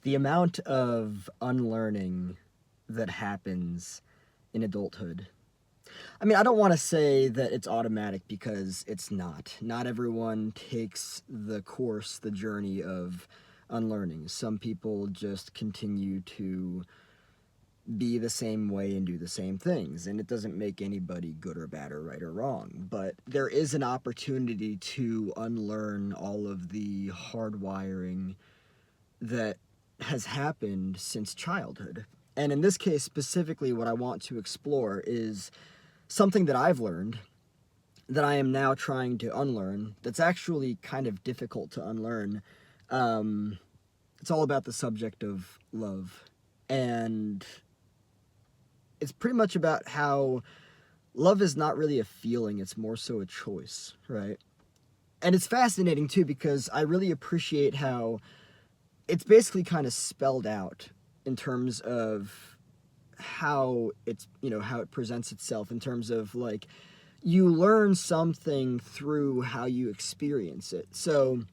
The amount of unlearning that happens in adulthood. I mean, I don't want to say that it's automatic because it's not. Not everyone takes the course, the journey of unlearning. Some people just continue to be the same way and do the same things, and it doesn't make anybody good or bad or right or wrong. But there is an opportunity to unlearn all of the hardwiring that has happened since childhood. And in this case, specifically, what I want to explore is something that I've learned that I am now trying to unlearn that's actually kind of difficult to unlearn. Um, it's all about the subject of love. And it's pretty much about how love is not really a feeling, it's more so a choice, right? And it's fascinating too because I really appreciate how it's basically kind of spelled out in terms of how it's, how it presents itself in terms of like you learn something through how you experience it. So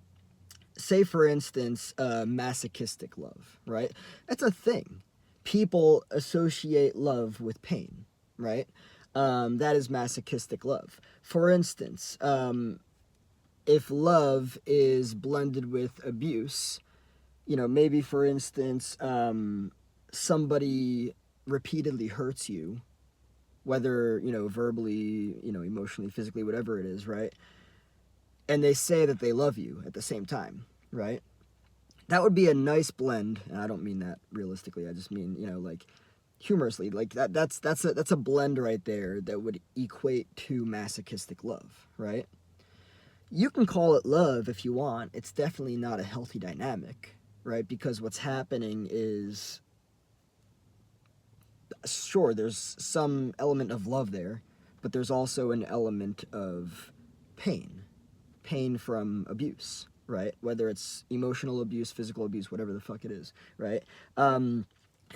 say for instance masochistic love, right? That's a thing. People associate love with pain, right? That is masochistic love. For instance, if love is blended with abuse, maybe for instance, somebody repeatedly hurts you, whether, verbally, emotionally, physically, whatever it is, right? And they say that they love you at the same time, right? That would be a nice blend, and I don't mean that realistically. I just mean, like humorously, like that's a blend right there that would equate to masochistic love, right? You can call it love if you want. It's definitely not a healthy dynamic, right? Because what's happening is, sure, there's some element of love there, but there's also an element of pain. Pain from abuse, right? Whether it's emotional abuse, physical abuse, whatever the fuck it is, right? And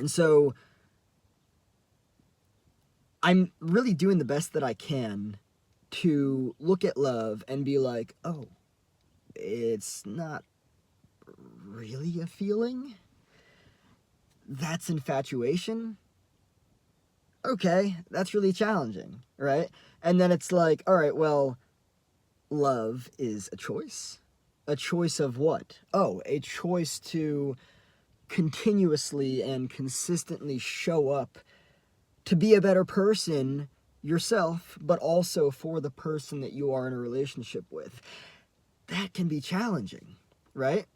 so I'm really doing the best that I can to look at love and be like, oh, it's not really a feeling. That's infatuation. Okay, that's really challenging, right? And then it's like, all right, well, love is a choice. A choice of what? Oh, a choice to continuously and consistently show up to be a better person yourself, but also for the person that you are in a relationship with. That can be challenging, right?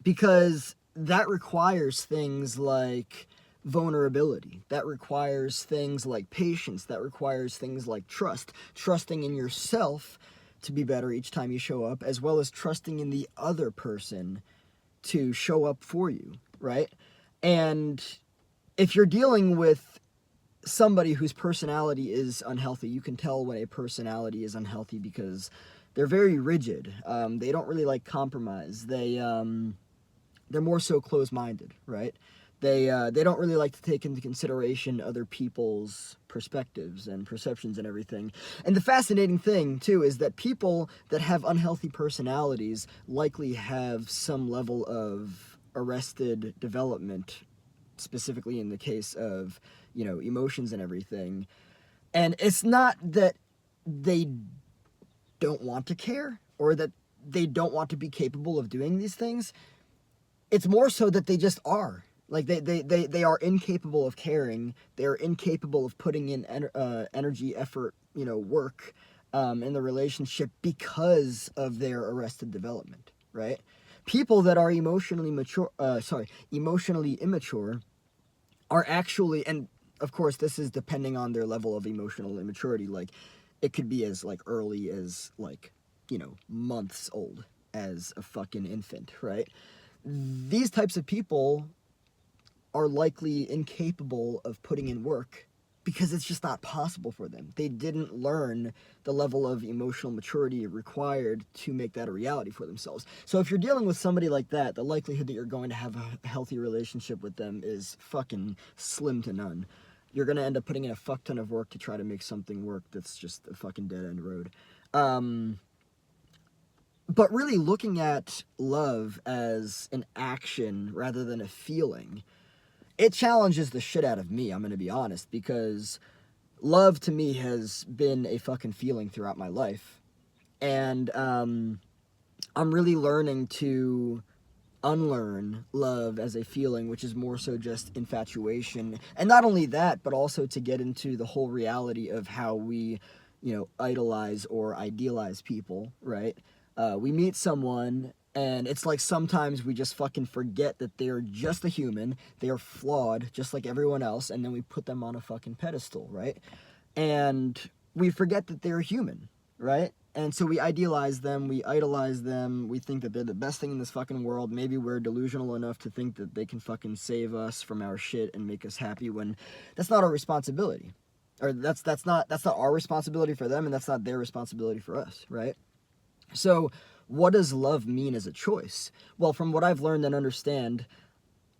Because that requires things like vulnerability. That requires things like patience. That requires things like trust. Trusting in yourself to be better each time you show up, as well as trusting in the other person to show up for you, right? And if you're dealing with somebody whose personality is unhealthy, you can tell when a personality is unhealthy because they're very rigid. They don't really like compromise. They're more so closed-minded, right? They don't really like to take into consideration other people's perspectives and perceptions and everything. And the fascinating thing too is that people that have unhealthy personalities likely have some level of arrested development, specifically in the case of, emotions and everything. And it's not that they don't want to care or that they don't want to be capable of doing these things. It's more so that they just are. Like they are incapable of caring. They're incapable of putting in energy, effort, work in the relationship because of their arrested development, right? People that are emotionally immature are actually, and of course this is depending on their level of emotional immaturity. Like it could be as like early as like, months old as a fucking infant, right? These types of people are likely incapable of putting in work because it's just not possible for them. They didn't learn the level of emotional maturity required to make that a reality for themselves. So if you're dealing with somebody like that, the likelihood that you're going to have a healthy relationship with them is fucking slim to none. You're going to end up putting in a fuck ton of work to try to make something work that's just a fucking dead end road. But really looking at love as an action rather than a feeling, it challenges the shit out of me, I'm going to be honest, because love to me has been a fucking feeling throughout my life. And I'm really learning to unlearn love as a feeling, which is more so just infatuation. And not only that, but also to get into the whole reality of how we, idolize or idealize people, right? We meet someone, and it's like sometimes we just fucking forget that they're just a human. They are flawed, just like everyone else, and then we put them on a fucking pedestal, right? And we forget that they're human, right? And so we idealize them, we idolize them, we think that they're the best thing in this fucking world. Maybe we're delusional enough to think that they can fucking save us from our shit and make us happy when that's not our responsibility. Or that's not our responsibility for them, and that's not their responsibility for us, right? So what does love mean as a choice? Well, from what I've learned and understand,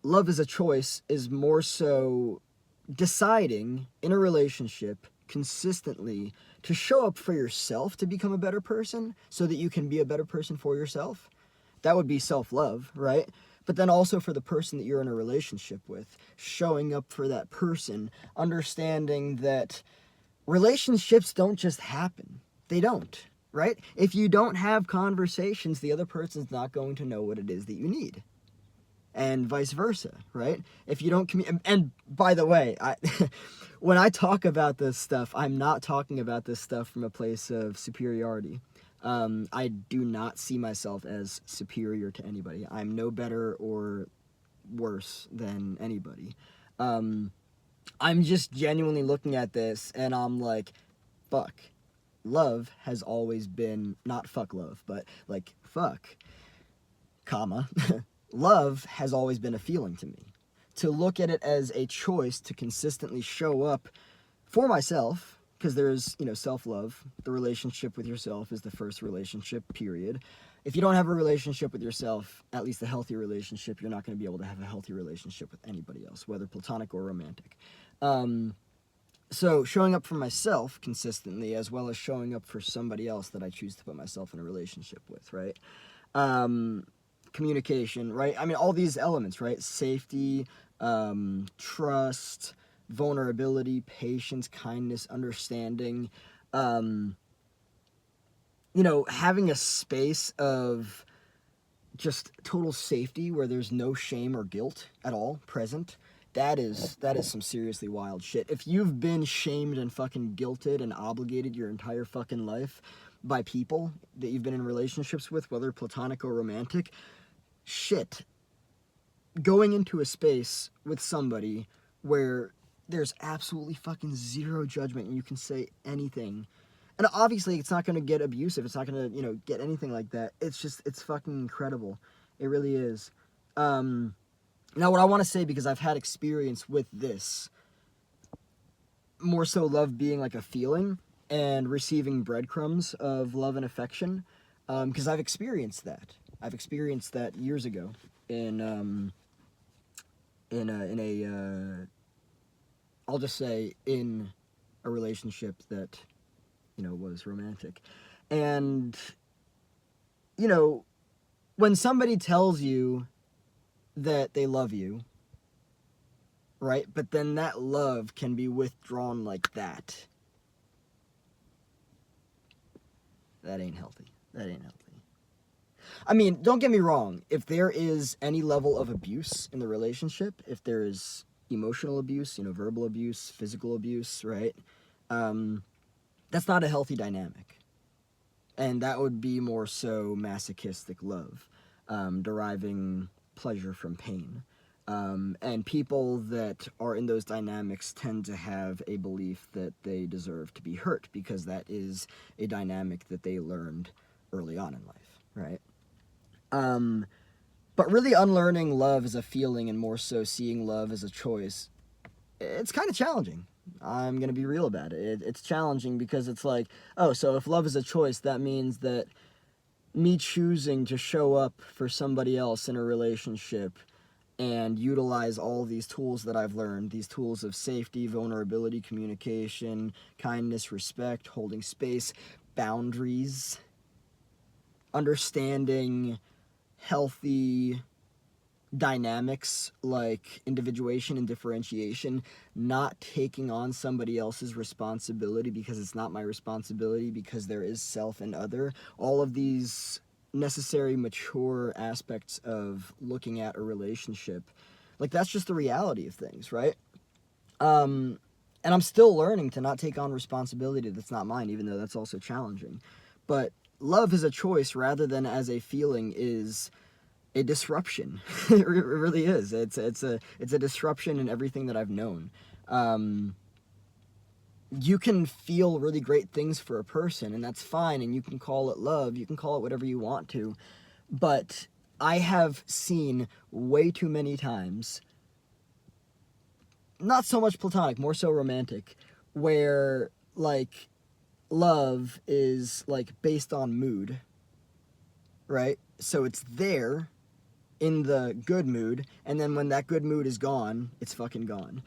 love as a choice is more so deciding in a relationship consistently to show up for yourself to become a better person so that you can be a better person for yourself. That would be self-love, right? But then also for the person that you're in a relationship with, showing up for that person, understanding that relationships don't just happen. They don't, right? If you don't have conversations, the other person's not going to know what it is that you need, and vice versa, right? If you don't and by the way, when I talk about this stuff, I'm not talking about this stuff from a place of superiority. I do not see myself as superior to anybody. I'm no better or worse than anybody. I'm just genuinely looking at this and I'm like, fuck. Love has always been, not fuck love, but like, fuck, comma, love has always been a feeling to me. To look at it as a choice to consistently show up for myself, because there's, self-love. The relationship with yourself is the first relationship, period. If you don't have a relationship with yourself, at least a healthy relationship, you're not going to be able to have a healthy relationship with anybody else, whether platonic or romantic. So showing up for myself consistently, as well as showing up for somebody else that I choose to put myself in a relationship with, right? Communication, right? I mean, all these elements, right? Safety, trust, vulnerability, patience, kindness, understanding, having a space of just total safety where there's no shame or guilt at all present. That is some seriously wild shit. If you've been shamed and fucking guilted and obligated your entire fucking life by people that you've been in relationships with, whether platonic or romantic, shit. Going into a space with somebody where there's absolutely fucking zero judgment and you can say anything. And obviously it's not going to get abusive. It's not going to, get anything like that. It's fucking incredible. It really is. Now, what I want to say, because I've had experience with this, more so love being like a feeling and receiving breadcrumbs of love and affection, because I've experienced that. I've experienced that years ago in I'll just say in a relationship that, was romantic. And, when somebody tells you that they love you, right? But then that love can be withdrawn like that. That ain't healthy. That ain't healthy. I mean, don't get me wrong. If there is any level of abuse in the relationship, if there is emotional abuse, verbal abuse, physical abuse, right? That's not a healthy dynamic. And that would be more so masochistic love, deriving pleasure from pain. And people that are in those dynamics tend to have a belief that they deserve to be hurt because that is a dynamic that they learned early on in life, right? But really unlearning love as a feeling and more so seeing love as a choice, it's kind of challenging. I'm going to be real about it. It's challenging because it's like, oh, so if love is a choice, that means that me choosing to show up for somebody else in a relationship and utilize all these tools that I've learned, these tools of safety, vulnerability, communication, kindness, respect, holding space, boundaries, understanding healthy dynamics like individuation and differentiation, not taking on somebody else's responsibility because it's not my responsibility, because there is self and other, all of these necessary mature aspects of looking at a relationship. Like, that's just the reality of things, right? And I'm still learning to not take on responsibility that's not mine, even though that's also challenging. But love as a choice rather than as a feeling is a disruption. It really is. It's a disruption in everything that I've known. You can feel really great things for a person, and that's fine, and you can call it love. You can call it whatever you want to, but I have seen way too many times, not so much platonic, more so romantic, where like love is like based on mood, right? So it's there in the good mood, and then when that good mood is gone, it's fucking gone.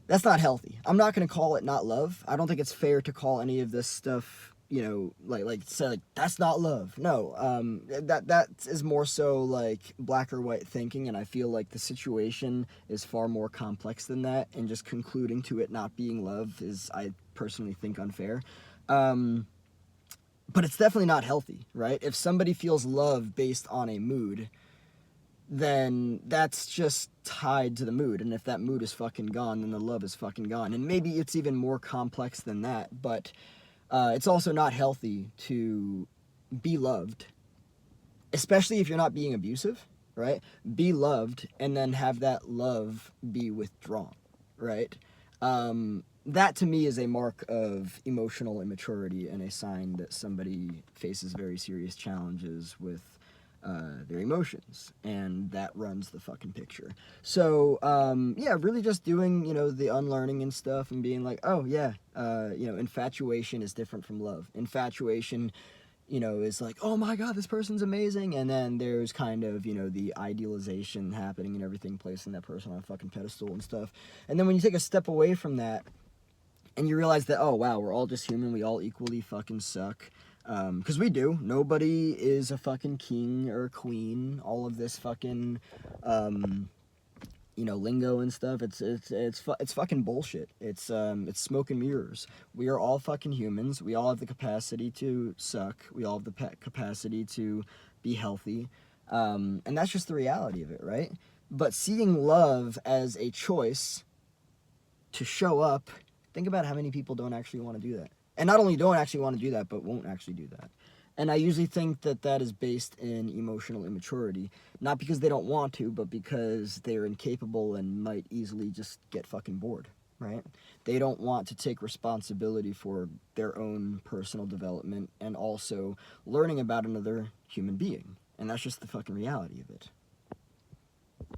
That's not healthy. I'm not gonna call it not love. I don't think it's fair to call any of this stuff, like say like that's not love. No, that is more so like black or white thinking, and I feel like the situation is far more complex than that. And just concluding to it not being love is, I personally think, unfair. But it's definitely not healthy, right? If somebody feels love based on a mood, then that's just tied to the mood. And if that mood is fucking gone, then the love is fucking gone. And maybe it's even more complex than that, but it's also not healthy to be loved, especially if you're not being abusive, right? Be loved and then have that love be withdrawn, right? That to me is a mark of emotional immaturity and a sign that somebody faces very serious challenges with their emotions, and that runs the fucking picture. So yeah, really just doing the unlearning and stuff, and being like, oh yeah, infatuation is different from love. Infatuation is like, oh my god, this person's amazing, and then there's kind of the idealization happening and everything, placing that person on a fucking pedestal and stuff. And then when you take a step away from that and you realize that, oh wow, we're all just human, we all equally fucking suck. Because we do. Nobody is a fucking king or queen. All of this fucking, lingo and stuff. It's fucking bullshit. It's smoke and mirrors. We are all fucking humans. We all have the capacity to suck. We all have the capacity to be healthy. And that's just the reality of it, right? But seeing love as a choice to show up, think about how many people don't actually want to do that. And not only don't actually want to do that, but won't actually do that. And I usually think that that is based in emotional immaturity. Not because they don't want to, but because they're incapable and might easily just get fucking bored, right? They don't want to take responsibility for their own personal development and also learning about another human being. And that's just the fucking reality of it.